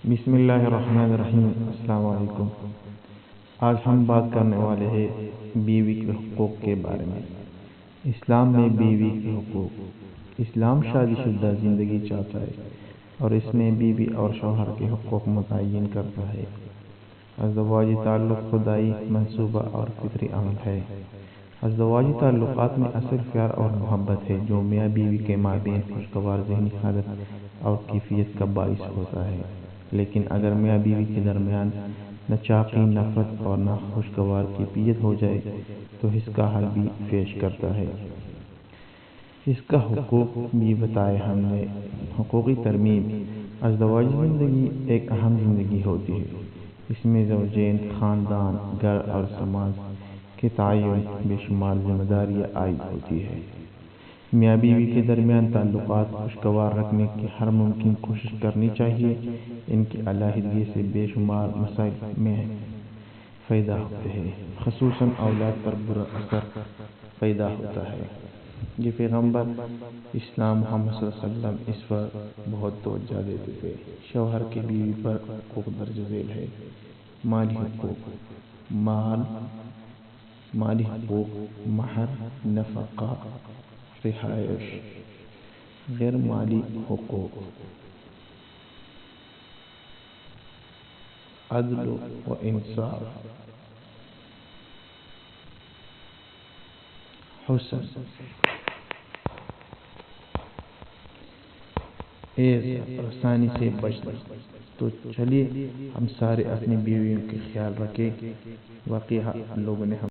بسم اللہ الرحمن الرحیم۔ السلام علیکم۔ آج ہم بات کرنے والے ہیں بیوی کے حقوق کے بارے میں۔ اسلام میں بیوی کے حقوق۔ اسلام شادی شدہ زندگی چاہتا ہے اور اس میں بیوی اور شوہر کے حقوق متعین کرتا ہے۔ ازدواجی تعلق خدائی منصوبہ اور فطری عمل ہے۔ ازدواجی تعلقات میں اصل پیار اور محبت ہے جو میاں بیوی کے مابین خوشگوار ذہنی حالت اور کیفیت کا باعث ہوتا ہے، لیکن اگر میاں بیوی کے درمیان ناچاقی، نفرت اور ناخوشگوار کیفیت ہو جائے تو اس کا حل بھی پیش کرتا ہے۔ اس کا حقوق بھی بتائے ہم نے۔ حقوقی ترمیم۔ ازدواجی زندگی ایک اہم زندگی ہوتی ہے۔ اس میں زوجین، خاندان، گھر اور سماج کے تعین بے شمار ذمہ داریاں عائد ہوتی ہیں۔ میاں بیوی کے درمیان تعلقات خوشگوار رکھنے کی ہر ممکن کوشش کرنی چاہیے۔ ان کی علیحدگی سے بے شمار مسائل میں پیدا ہوتے ہیں، خصوصاً اولاد پر برا اثر پیدا ہوتا ہے۔ یہ پیغمبر اسلام محمد صلی اللہ علیہ وسلم اس پر بہت توجہ دیتے تھے۔ شوہر کے بیوی پر حقوق درج ذیل ہے۔ مالی حقوق۔ مالی حقوق: مہر، نفقہ، رہائش۔ غیر مالی حقوق: عدل و انصاف، حسن، عزت اور آسانی سے بچنا۔ تو چلیے ہم سارے اپنی بیویوں کا خیال رکھیں۔ واقعی لوگوں نے